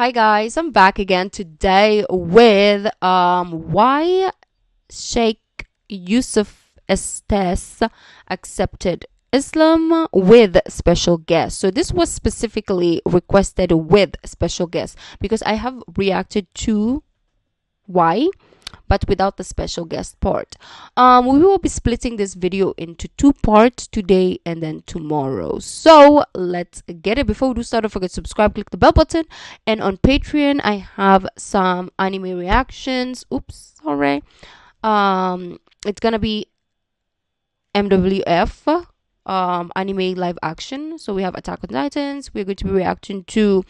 Hi guys, I'm back again today with why Shaikh Yusuf Estes accepted Islam with special guests. So this was specifically requested with special guests because I have reacted to why but without the special guest part. We will be splitting this video into two parts today and then tomorrow. So let's get it. Before we do start, don't forget to subscribe, click the bell button. And on Patreon, I have some anime reactions. Oops, sorry. It's gonna be MWF anime live action. So we have Attack on Titans. We're going to be reacting to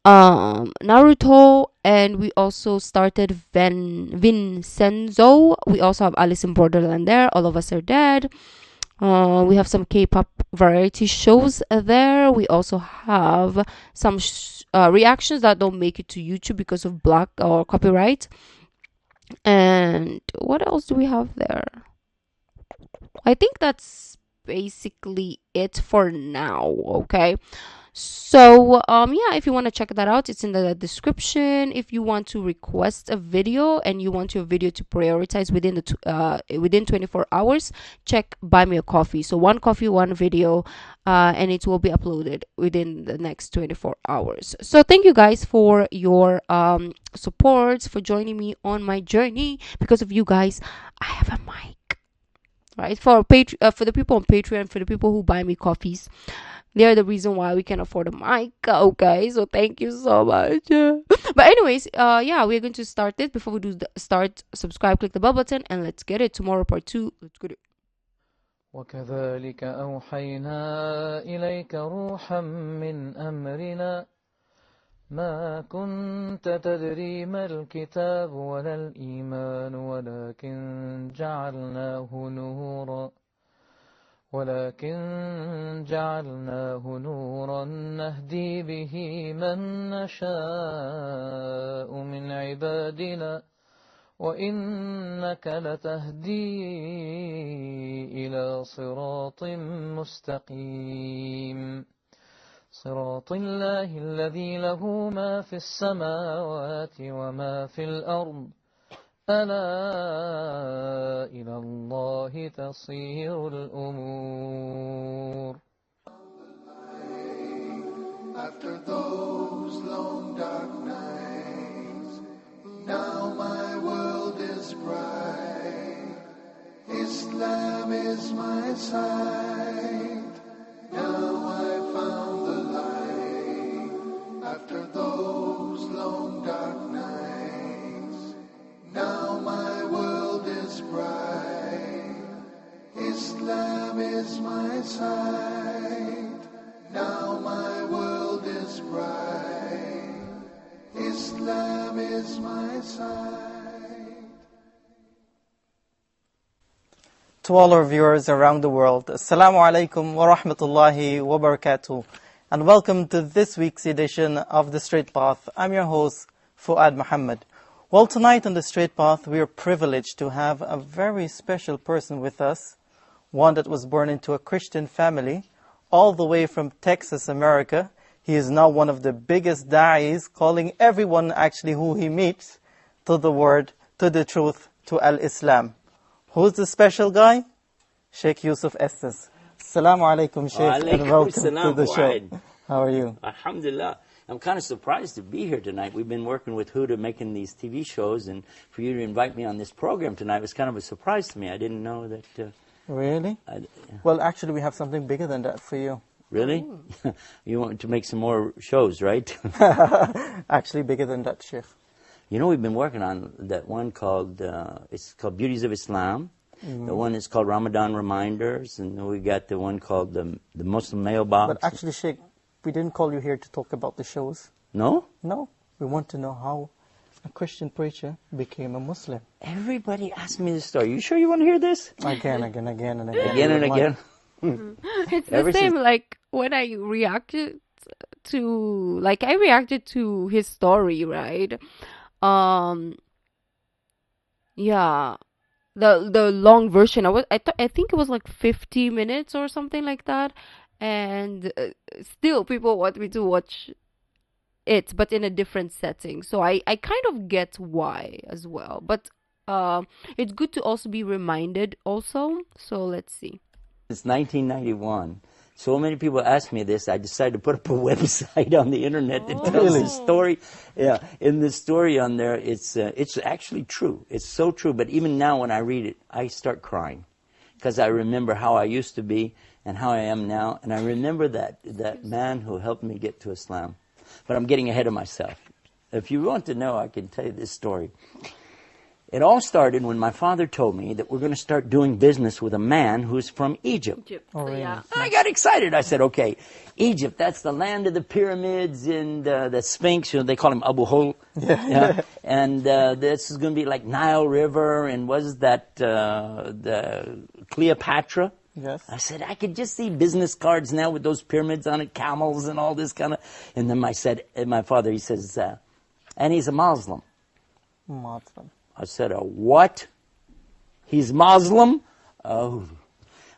Naruto, and we also started Vincenzo. We also have Alice in Borderland there. All of Us Are Dead. We have some K-pop variety shows there. We also have some reactions that don't make it to YouTube because of black or copyright. And what else do we have there? I think that's basically it for now. Okay. So yeah, if you want to check that out, it's in the description. If you want to request a video and you want your video to prioritize within the within 24 hours, check Buy Me a Coffee. So one coffee, one video, and it will be uploaded within the next 24 hours. So thank you guys for your support, for joining me on my journey. Because of you guys, I have a mic, right? For the people on Patreon, for the people who buy me coffees, they are the reason why we can afford a mic. Okay, so thank you so much. But anyways, yeah, we're going to start it. Before we do start, subscribe, click the bell button, and let's get it. Tomorrow part 2. Let's get it. وكذلك أوحينا إليك روحا من أمرنا ما كنت تدري ما الكتاب ولا الإيمان ولكن جعلناه نورا نهدي به من نشاء من عبادنا وإنك لتهدي إلى صراط مستقيم صراط الله الذي له ما في السماوات وما في الأرض ألا إلى الله تصير الأمور. After those long dark nights, now my world is bright. Islam is my sight. Now I found the light. After those long dark nights, now my world is bright. Islam is my sight. Now my world is bright. Islam is my sight. To all our viewers around the world, Assalamu alaikum wa rahmatullahi wa barakatuh, and welcome to this week's edition of The Straight Path. I'm your host, Fuad Muhammad. Well, tonight on The Straight Path, we are privileged to have a very special person with us, one that was born into a Christian family, all the way from Texas, America. He is now one of the biggest da'is, calling everyone actually who he meets to the word, to the truth, to Al-Islam. Who's the special guy? Shaikh Yusuf Estes. Assalamu alaikum, Shaykh, and welcome to the show. How are you? Alhamdulillah. I'm kind of surprised to be here tonight. We've been working with Huda making these TV shows, and for you to invite me on this program tonight was kind of a surprise to me. I didn't know that... Really? Well, actually, we have something bigger than that for you. Really? You want to make some more shows, right? Actually, bigger than that, Sheikh. You know, we've been working on that one called, it's called Beauties of Islam. The one is called Ramadan Reminders, and then we got the one called the Muslim Mailbox. But actually, Sheikh, we didn't call you here to talk about the shows. No? No. We want to know how a Christian preacher became a Muslim. Everybody asks me this story. You sure you want to hear this? Again and again. Again and again. It's the same like when I reacted to his story, right? Yeah, the long version. I think it was like 50 minutes or something like that, and still people want me to watch it, but in a different setting. So I kind of get why as well. But it's good to also be reminded also. So let's see. It's 1991. So many people ask me this. I decided to put up a website on the internet that tells the story. Yeah, in the story on there, it's actually true. It's so true. But even now, when I read it, I start crying because I remember how I used to be and how I am now, and I remember that man who helped me get to Islam. But I'm getting ahead of myself. If you want to know, I can tell you this story. It all started when my father told me that we're going to start doing business with a man who's from Egypt. Oh, really? Yeah. I got excited. I said, okay, Egypt, that's the land of the pyramids and the Sphinx. They call him Abu Hol. Yeah. And this is going to be like Nile River, and was that the Cleopatra? Yes. I said, I could just see business cards now with those pyramids on it, camels and all this kind of. And then my father, he says, and he's a Muslim. Muslim. I said, what? He's Muslim? Oh.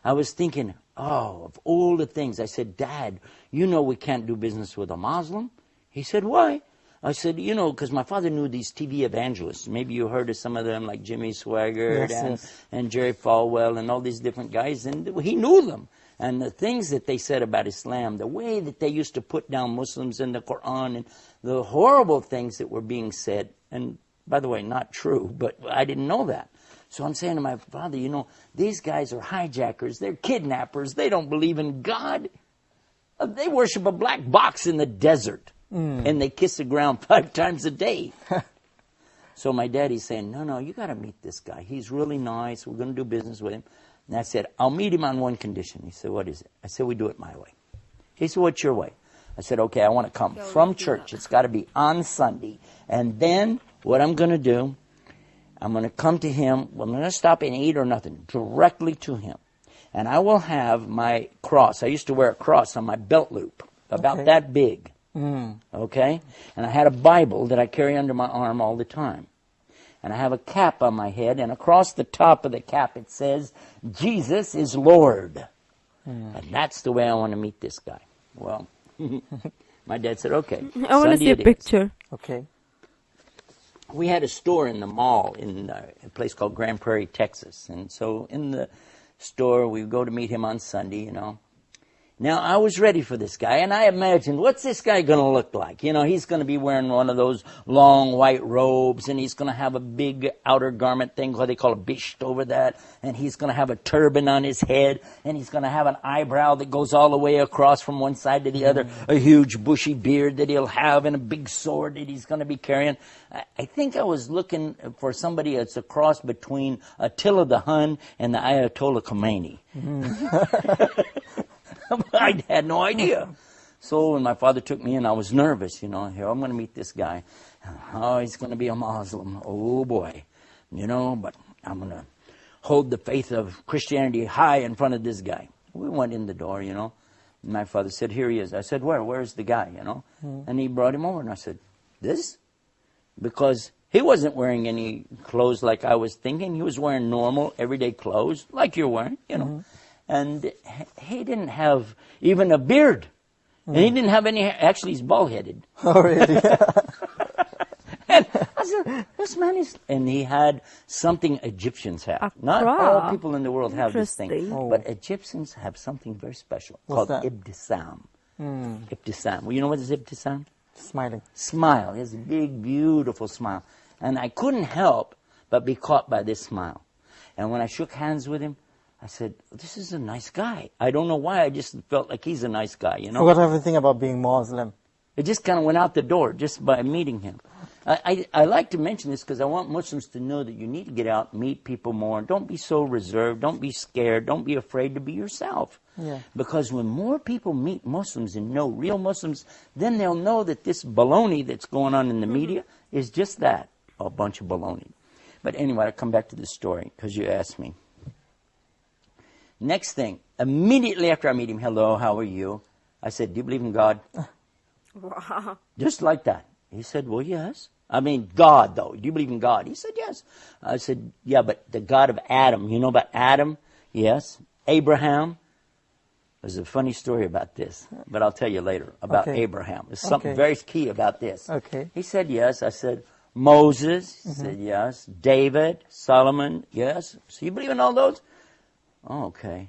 I was thinking, of all the things. I said, Dad, you know we can't do business with a Muslim? He said, why? I said, because my father knew these TV evangelists. Maybe you heard of some of them, like Jimmy Swaggart and Jerry Falwell and all these different guys. And he knew them. And the things that they said about Islam, the way that they used to put down Muslims in the Quran, and the horrible things that were being said. And by the way, not true, but I didn't know that. So I'm saying to my father, these guys are hijackers. They're kidnappers. They don't believe in God. They worship a black box in the desert. And they kiss the ground 5 times a day. So my daddy's saying, no, you got to meet this guy. He's really nice. We're going to do business with him. And I said, I'll meet him on one condition. He said, what is it? I said, we do it my way. He said, what's your way? I said, okay, I want to come from church. It's got to be on Sunday. And then what I'm going to do, I'm going to come to him. I'm going to stop and eat or nothing, directly to him. And I will have my cross. I used to wear a cross on my belt loop, about that big. Okay? And I had a Bible that I carry under my arm all the time. And I have a cap on my head, and across the top of the cap it says, Jesus is Lord. And that's the way I want to meet this guy. Well, my dad said, okay. I want to see a picture. Okay. We had a store in the mall in a place called Grand Prairie, Texas. And so in the store, we go to meet him on Sunday, Now, I was ready for this guy, and I imagined, what's this guy going to look like? He's going to be wearing one of those long white robes, and he's going to have a big outer garment thing, what they call a bisht over that, and he's going to have a turban on his head, and he's going to have an eyebrow that goes all the way across from one side to the other, a huge bushy beard that he'll have, and a big sword that he's going to be carrying. I think I was looking for somebody that's a cross between Attila the Hun and the Ayatollah Khomeini. I had no idea. So when my father took me in, I was nervous, Here, I'm going to meet this guy. Oh, he's going to be a Muslim. Oh, boy. But I'm going to hold the faith of Christianity high in front of this guy. We went in the door, And my father said, here he is. I said, where's the guy, And he brought him over, and I said, this? Because he wasn't wearing any clothes like I was thinking. He was wearing normal, everyday clothes, like you're wearing, And he didn't have even a beard. And he didn't have any hair. Actually, he's bald-headed. Oh, really? And I said, this man is... And he had something Egyptians have. Not all people in the world have this thing. But Egyptians have something very special called ibtisam. Ibtisam. Well, you know what is ibtisam? Smiling. Smile. He has a big, beautiful smile. And I couldn't help but be caught by this smile. And when I shook hands with him, I said, this is a nice guy. I don't know why, I just felt like he's a nice guy, Forgot everything about being Muslim. It just kind of went out the door just by meeting him. I like to mention this because I want Muslims to know that you need to get out, meet people more. Don't be so reserved. Don't be scared. Don't be afraid to be yourself. Yeah. Because when more people meet Muslims and know real Muslims, then they'll know that this baloney that's going on in the media is just that, a bunch of baloney. But anyway, I'll come back to this story because you asked me. Next thing, immediately after I meet him, hello, how are you? I said, do you believe in God? Wow. Just like that. He said, well, yes. I mean, God, though. Do you believe in God? He said, yes. I said, yeah, but the God of Adam. You know about Adam? Yes. Abraham? There's a funny story about this, but I'll tell you later about Okay. Abraham. There's something Okay. very key about this. Okay. He said yes. I said, Moses. He said yes. David, Solomon, yes. So you believe in all those? Oh, okay.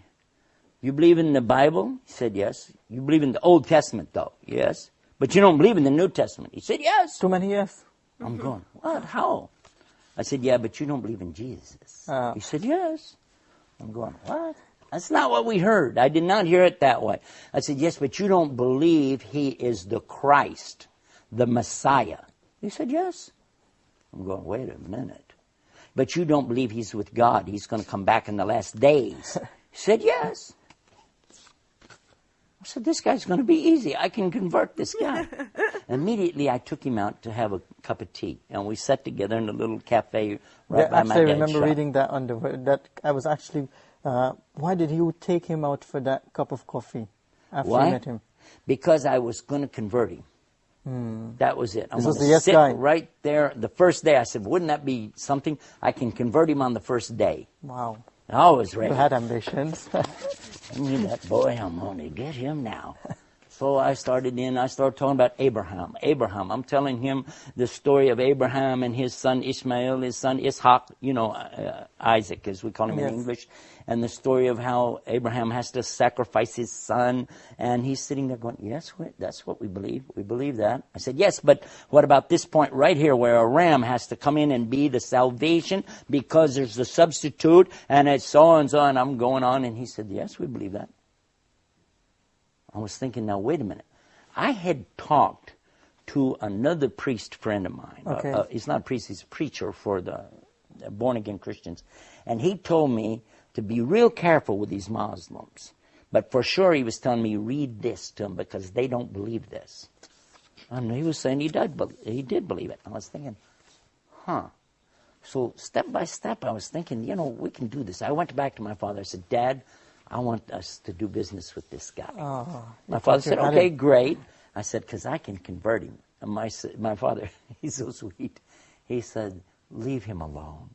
You believe in the Bible? He said yes. You believe in the Old Testament, though? Yes. But you don't believe in the New Testament? He said yes. Too many yes. I'm going, what? How? I said, yeah, but you don't believe in Jesus. He said, yes. I'm going, what? That's not what we heard. I did not hear it that way. I said, yes, but you don't believe he is the Christ, the Messiah. He said, yes. I'm going, wait a minute. But you don't believe he's with God. He's going to come back in the last days. He said, yes. I said, this guy's going to be easy. I can convert this guy. Immediately, I took him out to have a cup of tea. And we sat together in a little cafe right by my Actually, I dad's remember shop. reading that on that. I was actually. Why did you take him out for that cup of coffee after Why? you met him? Because I was going to convert him. That was it. I'm This was going the to yes sit guy. right there. The first day, I said, wouldn't that be something? I can convert him on the first day. Wow. I was ready. You had ambitions. I mean, that boy, I'm going to get him now. So I started talking about Abraham. Abraham, I'm telling him the story of Abraham and his son Ishmael, his son Ishaq, Isaac, as we call him Yes. in English, and the story of how Abraham has to sacrifice his son. And he's sitting there going, yes, that's what we believe. We believe that. I said, yes, but what about this point right here where a ram has to come in and be the salvation because there's the substitute and it's so and so, and I'm going on. And he said, yes, we believe that. I was thinking, now, wait a minute. I had talked to another priest friend of mine. Okay. He's not a priest, he's a preacher for the born-again Christians. And he told me to be real careful with these Muslims. But for sure, he was telling me, read this to them because they don't believe this. And he was saying he did believe it. I was thinking, So step by step, I was thinking, we can do this. I went back to my father. I said, Dad, I want us to do business with this guy. My father said, okay, great. I said, because I can convert him. And my father, he's so sweet. He said, leave him alone.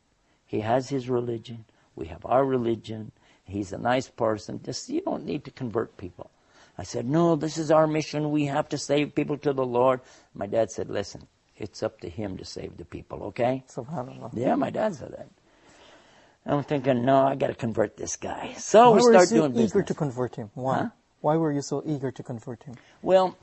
He has his religion. We have our religion. He's a nice person. You don't need to convert people. I said, no, this is our mission. We have to save people to the Lord. My dad said, listen, it's up to him to save the people, okay? Subhanallah. Yeah, my dad said that. I'm thinking, no, I got to convert this guy. So Why we were you start so doing eager business. to convert him? Why? Huh? Why were you so eager to convert him? Well,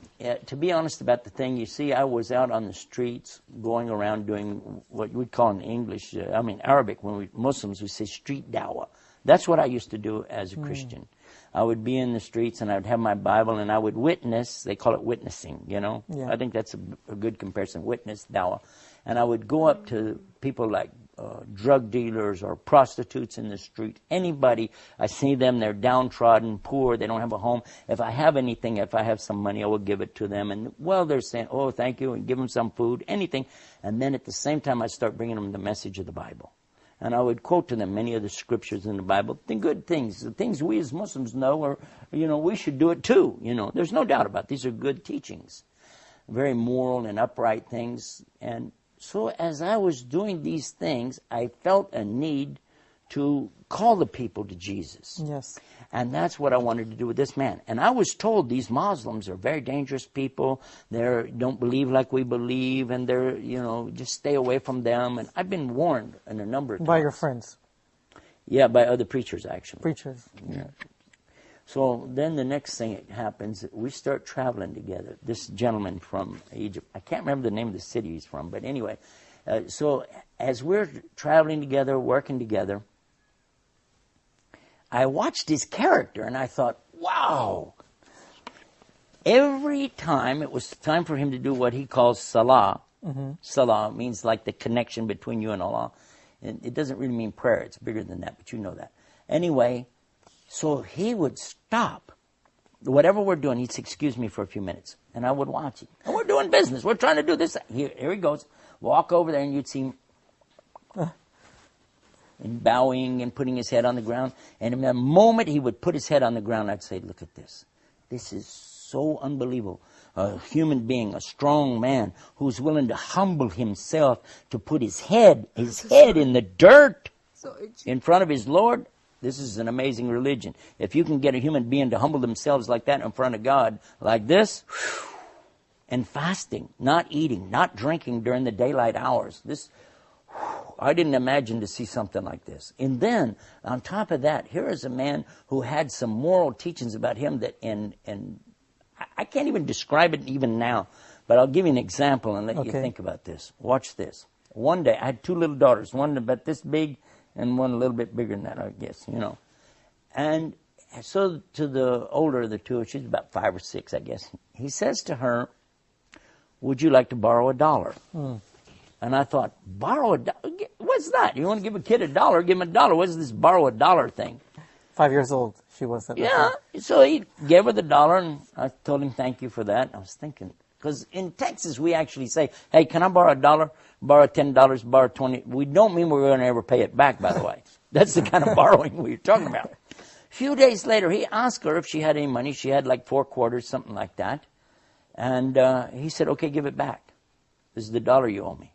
to be honest about the thing, you see, I was out on the streets going around doing what we'd call in English, Arabic, when Muslims, we say street dawah. That's what I used to do as a Christian. I would be in the streets and I would have my Bible and I would witness. They call it witnessing, Yeah. I think that's a good comparison, witness, dawah. And I would go up to people like drug dealers or prostitutes in the street. Anybody, I see them, they're downtrodden, poor, they don't have a home. If I have anything, if I have some money, I will give it to them. And they're saying, oh, thank you, and give them some food, anything. And then at the same time, I start bringing them the message of the Bible. And I would quote to them many of the scriptures in the Bible, the good things, the things we as Muslims know, or, we should do it too. There's no doubt about it. These are good teachings, very moral and upright things. And so as I was doing these things, I felt a need to call the people to Jesus. Yes. And that's what I wanted to do with this man. And I was told these Muslims are very dangerous people. They don't believe like we believe, and they're, just stay away from them. And I've been warned in a number of times. By your friends, Yeah, by other preachers, actually. preachers. Yeah. So then the next thing that happens, we start traveling together. This gentleman from Egypt, I can't remember the name of the city he's from, but anyway. So as we're traveling together, working together, I watched his character and I thought, wow. Every time it was time for him to do what he calls salah. Salah means like the connection between you and Allah. And it doesn't really mean prayer. It's bigger than that, but you know that. Anyway, so he would stop. Whatever we're doing, he'd say, excuse me for a few minutes. And I would watch him. And we're doing business. We're trying to do this. Here he goes. Walk over there and you'd see him and bowing and putting his head on the ground. And in the moment he would put his head on the ground, I'd say, look at this. This is so unbelievable. A human being, a strong man who's willing to humble himself to put his head in the dirt in front of his Lord. This is an amazing religion. If you can get a human being to humble themselves like that in front of God, like this, and fasting, not eating, not drinking during the daylight hours. I didn't imagine to see something like this. And then, on top of that, here is a man who had some moral teachings about him that, and I can't even describe it even now, but I'll give you an example and let you think about this. Watch this. One day, I had 2 little daughters, one about this big and one a little bit bigger than that, I guess, And so to the older of the 2, she's about 5 or 6, I guess, he says to her, would you like to borrow $1? And I thought, borrow $1? What's that? You want to give a kid $1? Give him $1. What's this borrow $1 thing? 5 years old she was at the Yeah. time. So he gave her the $1, and I told him thank you for that. I was thinking, because in Texas we actually say, hey, can I borrow $1? Borrow $10, borrow 20. We don't mean we're going to ever pay it back, by the way. That's the kind of borrowing we're talking about. A few days later, he asked her if she had any money. She had like 4 quarters, something like that. And he said, okay, give it back. This is the $1 you owe me.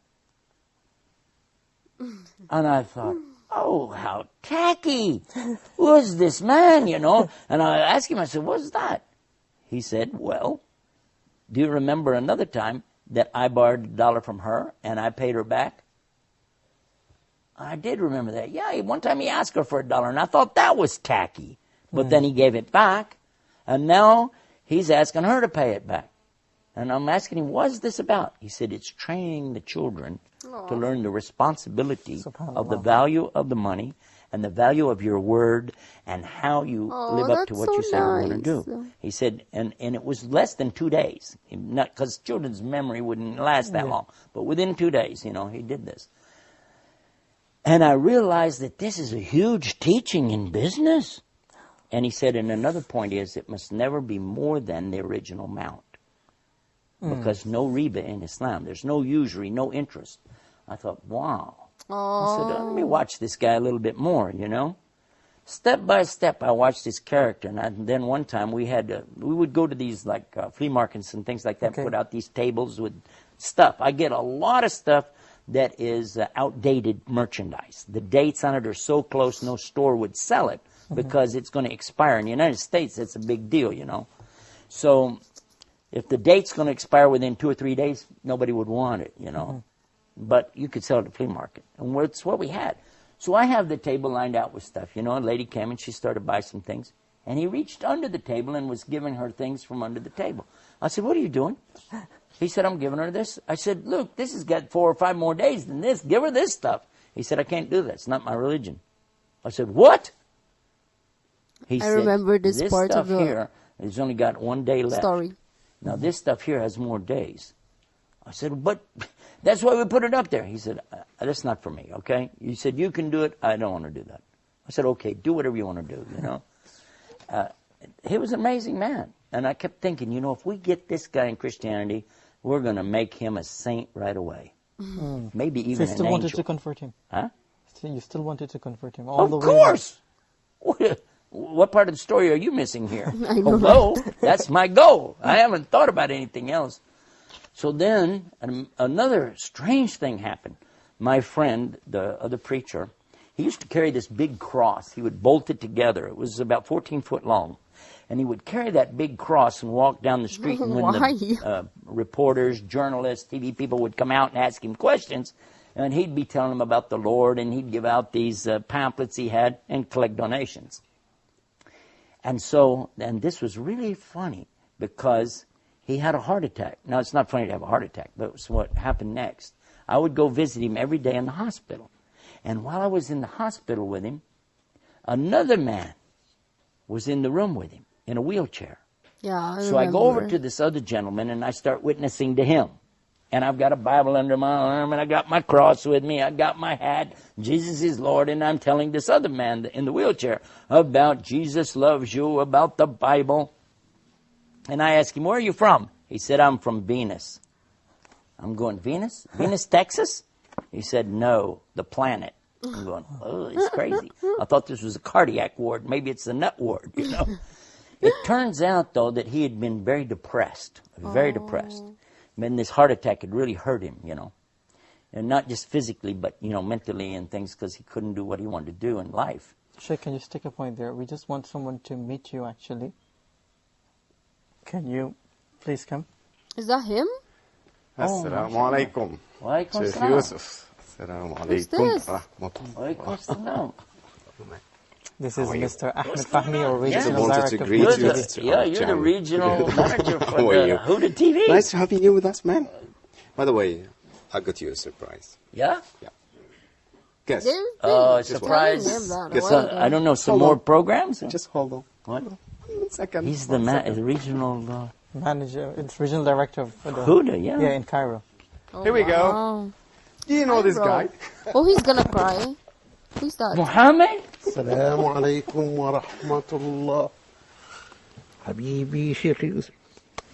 And I thought, oh, how tacky. Who is this man, And I asked him, I said, what's that? He said, well, do you remember another time that I borrowed $1 from her and I paid her back? I did remember that. Yeah, one time he asked her for $1 and I thought that was tacky. But then he gave it back and now he's asking her to pay it back. And I'm asking him, what's this about? He said, it's training the children to learn the responsibility of the value of the money and the value of your word and how you live up to what you say you're going to do. He said, and it was less than 2 days, not because children's memory wouldn't last that long, but within 2 days, he did this. And I realized that this is a huge teaching in business. And he said, and another point is, it must never be more than the original amount. Because no riba in Islam. There's no usury, no interest. I thought, wow. I said, let me watch this guy a little bit more, Step by step, I watched his character. And then one time we would go to these like flea markets and things like that, put out these tables with stuff. I get a lot of stuff that is outdated merchandise. The dates on it are so close, no store would sell it because it's going to expire. In the United States, it's a big deal, So if the date's going to expire within 2 or 3 days, nobody would want it, But you could sell it at the flea market. And it's what we had. So I have the table lined out with stuff. A lady came and she started to buy some things. And he reached under the table and was giving her things from under the table. I said, what are you doing? He said, I'm giving her this. I said, look, this has got 4 or 5 more days than this. Give her this stuff. He said, I can't do that. It's not my religion. I said, what? He said, remember this part stuff of the here has only got 1 day left. story. Now, this stuff here has more days. I said, but that's why we put it up there. He said, that's not for me, okay? He said, you can do it. I don't want to do that. I said, okay, do whatever you want to do, He was an amazing man. And I kept thinking, if we get this guy in Christianity, we're going to make him a saint right away. Maybe even an angel. So you still wanted to convert him? Huh? So you still wanted to convert him? Of course! What part of the story are you missing here? Hello, that's my goal. I haven't thought about anything else. So then another strange thing happened. My friend, the other preacher, he used to carry this big cross. He would bolt it together. It was about 14 foot long. And he would carry that big cross and walk down the street. And when the reporters, journalists, TV people would come out and ask him questions, and he'd be telling them about the Lord, and he'd give out these pamphlets he had and collect donations. And this was really funny because he had a heart attack. Now, it's not funny to have a heart attack, but it's what happened next. I would go visit him every day in the hospital. And while I was in the hospital with him, another man was in the room with him in a wheelchair. Yeah, So I go over to this other gentleman and I start witnessing to him. And I've got a Bible under my arm and I got my cross with me. I got my hat. Jesus is Lord. And I'm telling this other man in the wheelchair about Jesus loves you, about the Bible. And I asked him, where are you from? He said, I'm from Venus. I'm going, Venus? Venus, Texas? He said, no, the planet. I'm going, oh, it's crazy. I thought this was a cardiac ward. Maybe it's the nut ward, It turns out, though, that he had been very depressed, very depressed. And this heart attack had really hurt him, And not just physically, but, mentally and things because he couldn't do what he wanted to do in life. Sheikh, can you stick a point there? We just want someone to meet you, actually. Can you please come? Is that him? السلام عليكم Walaikum شيخ salam. يوسف السلام عليكم this? ورحمة الله Walaikum salam. This is Mr. Ahmed Fahmi, our regional wanted to director. greet You're you. of It's the, our yeah, you're the channel. regional manager for How are you? the Huda TV. Nice to have you here with us, man. By the way, I got you a surprise. Yeah? Guess. They've been Oh, telling surprise. him that a Guess while So, ago. I don't know, some Hold more on. programs? Just hold on. What? 1 second. He's the regional Manager, it's regional director of the Huda, yeah. Yeah, in Cairo. Oh, Here we go. wow. Do you know this Bro. guy? Oh, he's gonna cry. Who's that? Muhammad? السلام عليكم ورحمة الله حبيبي شيخ يوسف.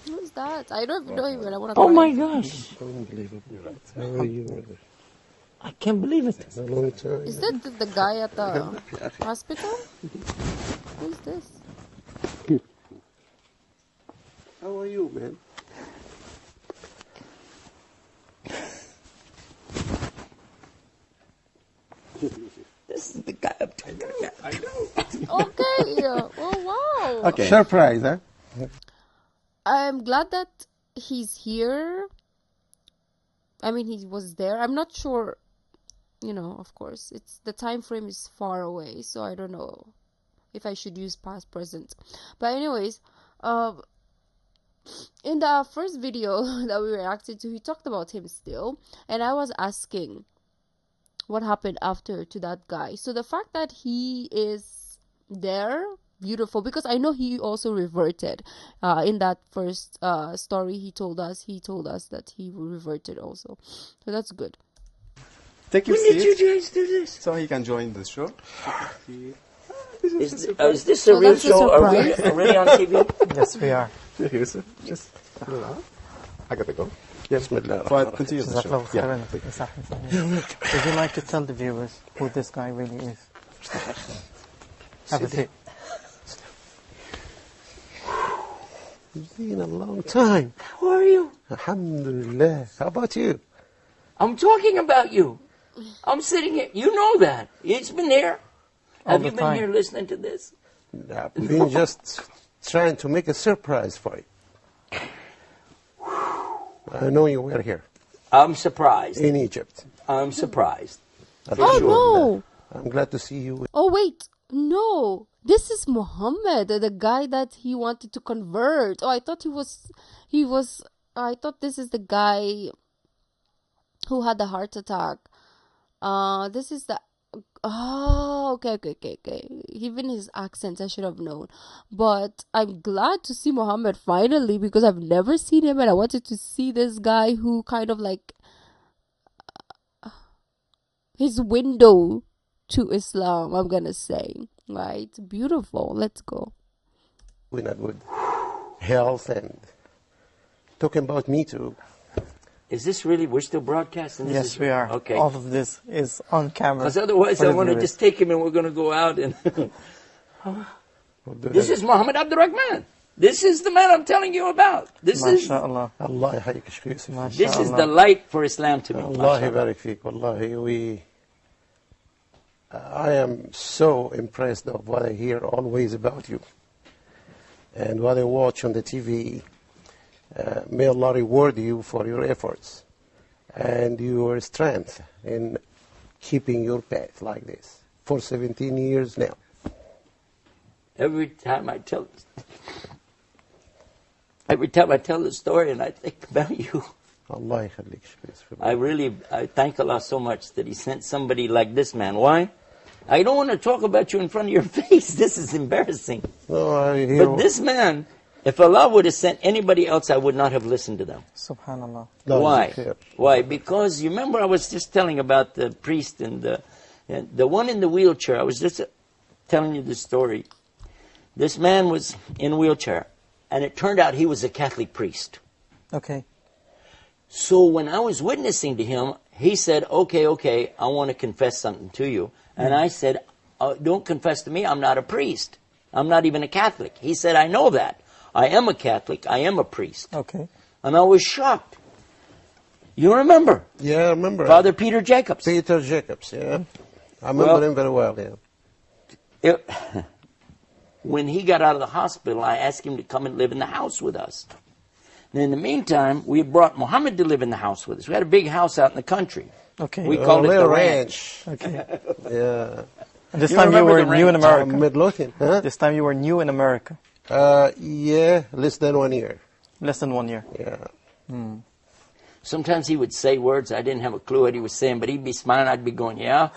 Who's that? I don't even know him, and I wanna Oh cry. my gosh. Unbelievable. How are you, brother? I can't believe it. It's a long time. Is that the guy at the hospital? Who's this? How are you, man? This is the guy I'm talking about. Okay. Oh wow. Okay. Surprise, huh? I'm glad that he's here. I mean, he was there. I'm not sure. You know, of course, it's the time frame is far away, so I don't know if I should use past, present. But anyways, in the first video that we reacted to, he talked about him still, and I was asking what happened after to that guy. So the fact that he is there, beautiful, because I know he also reverted. In that first story he told us that he reverted also. So that's good. Take your When did you seat guys do this? so he can join the show. Is this a So real that's a show? Are we surprise. already on TV? Yes, we are. Sheikh Yusuf, just I gotta go. بسم الله الرحمن Fuad, الرحيم. continue the show. Jazakallah khairan. Mr. Ahmed Fahmi. Would you like to tell the viewers who this guy really is? Have a seat. It's been a long time. How are you? Alhamdulillah. How about you? I'm talking about you. I'm sitting here. You know that. It's been there. All Have the you been time. here listening to this? I've been just trying to make a surprise for you. I know you were here I'm surprised. in Egypt. I'm surprised. Oh no! I'm glad to see you. Oh wait, no. This is Muhammad, the guy that he wanted to convert. Oh, I thought I thought this is the guy who had the heart attack. This is the okay. Even his accent, I should have known. But I'm glad to see Muhammad finally, because I've never seen him, and I wanted to see this guy who kind of like his window to Islam, I'm gonna say. Right? Beautiful. Let's go. In a good health and talking about me too. Is this really? We're still broadcasting? This Yes, is, we are. Okay. All of this is on camera. Because otherwise for I the want to viewers. just take him and we're going to go out and... This is Muhammad Abdurrahman. This is the man I'm telling you about. This is MashaAllah. Allah يحييك شيخ يوسف. this is MashaAllah. the light for Islam to me. Allah MashaAllah. يبارك فيك. والله I am so impressed of what I hear always about you and what I watch on the TV. May Allah reward you for your efforts and your strength in keeping your path like this for 17 years now. Every time I tell the story and I think about you, Allah يخليك شيخ يوسف. I thank Allah so much that He sent somebody like this man. Why? I don't want to talk about you in front of your face. This is embarrassing. No, I hear But this man, if Allah would have sent anybody else, I would not have listened to them. Subhanallah. Why? Why? Because you remember I was just telling about the priest and the one in the wheelchair. I was just telling you the story. This man was in a wheelchair, and it turned out he was a Catholic priest. Okay. So when I was witnessing to him, he said, okay, I want to confess something to you. And I said, don't confess to me, I'm not a priest. I'm not even a Catholic. He said, I know that. I am a Catholic, I am a priest. Okay. And I was shocked. You remember? Yeah, I remember. Father Peter Jacobs. Peter Jacobs, yeah. I remember him very well, yeah. it, when he got out of the hospital, I asked him to come and live in the house with us. And in the meantime, we brought Muhammad to live in the house with us. We had a big house out in the country. Okay. We called it the little ranch. Okay. Yeah. And this You time you remember were the new in ranch? America. Midlothian, huh? This time you were new in America. Yeah, less than 1 year. Less than 1 year. Yeah. Sometimes he would say words I didn't have a clue what he was saying, but he'd be smiling. I'd be going, yeah,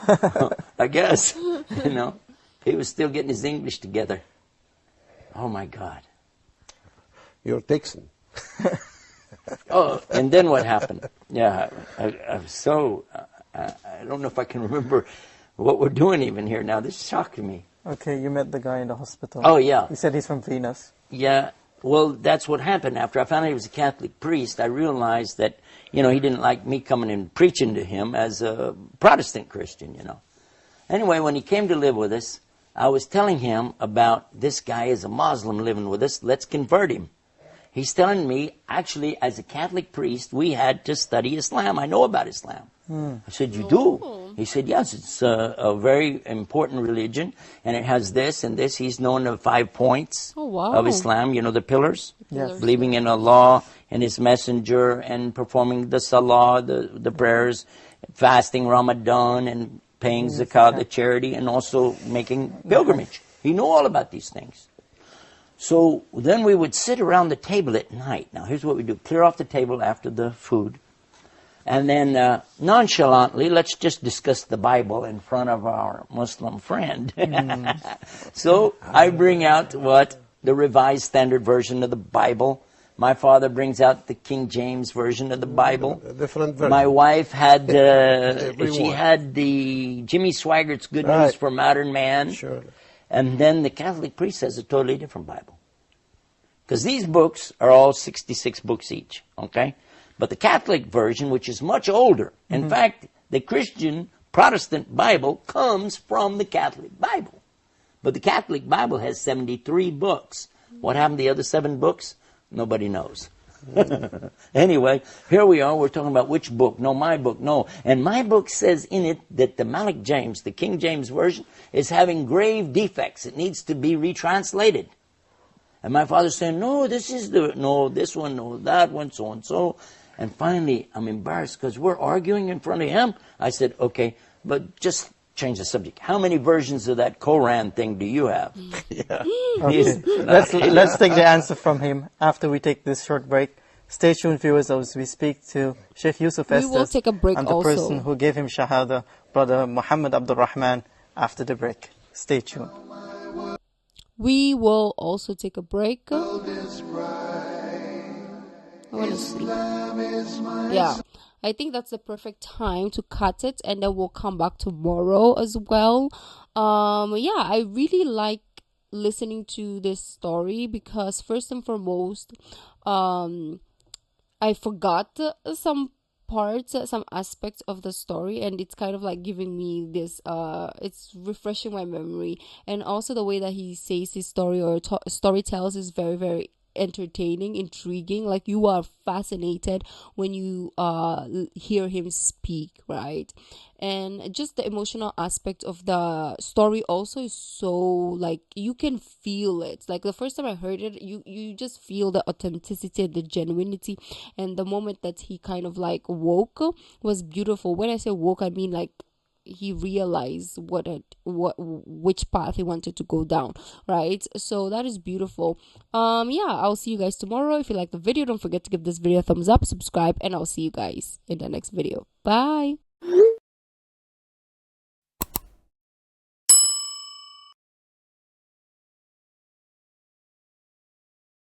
I guess. You know, he was still getting his English together. Oh my God. You're Texan. Oh, and then what happened? Yeah, I'm so, I don't know if I can remember what we're doing even here now. This is shocking me. Okay, you met the guy in the hospital. Oh, yeah. He said he's from Venus. Yeah, well, that's what happened. After I found out he was a Catholic priest, I realized that, you know, he didn't like me coming and preaching to him as a Protestant Christian, you know. Anyway, when he came to live with us, I was telling him about this guy is a Muslim living with us. Let's convert him. He's telling me, actually, as a Catholic priest, we had to study Islam. I know about Islam. I said, you do? He said, yes, it's a very important religion, and it has this and this. He's known the 5 points of Islam, you know, the pillars. Yes. Believing in Allah and His Messenger and performing the salah, the prayers, fasting Ramadan and paying zakat, the charity, and also making pilgrimage. He knew all about these things. So then we would sit around the table at night. Now here's what we do. Clear off the table after the food. And then nonchalantly, let's just discuss the Bible in front of our Muslim friend. So I bring out what? The Revised Standard Version of the Bible. My father brings out the King James Version of the Bible. Different version. My wife had, she Everyone. had the Jimmy Swaggart's Good News for Modern Man. Sure. And then the Catholic priest has a totally different Bible. Because these books are all 66 books each, okay? But the Catholic version, which is much older, in fact, the Christian Protestant Bible comes from the Catholic Bible. But the Catholic Bible has 73 books. What happened to the other 7 books? Nobody knows. Anyway, here we are. We're talking about which book. No, my book. No. And my book says in it that the Malik James, the King James Version, is having grave defects. It needs to be retranslated. And my father's saying, no, this is no, this one, no, that one, so and so. And finally, I'm embarrassed because we're arguing in front of him. I said, okay, but just change the subject. How many versions of that Koran thing do you have? Okay. Let's take the answer from him after we take this short break. Stay tuned, viewers, as we speak to Shaikh Yusuf Estes. We will take a break and the also. person who gave him Shahada, Brother Muhammad Abdul Rahman, after the break. Stay tuned. We will also take a break. I want to sleep. Yeah. I think that's the perfect time to cut it, and then we'll come back tomorrow as well. Yeah, I really like listening to this story because first and foremost, I forgot some parts, some aspects of the story, and it's kind of like giving me this, it's refreshing my memory. And also the way that he says his story or story tells is very, very entertaining, intriguing. Like you are fascinated when you hear him speak, right? And just the emotional aspect of the story also is so, like, you can feel it. Like the first time I heard it, you just feel the authenticity, the genuinity, and the moment that he kind of like woke was beautiful. When I say woke, I mean like he realized which path he wanted to go down, right? So that is beautiful. Yeah, I'll see you guys tomorrow. If you like the video, don't forget to give this video a thumbs up, subscribe, and I'll see you guys in the next video. Bye.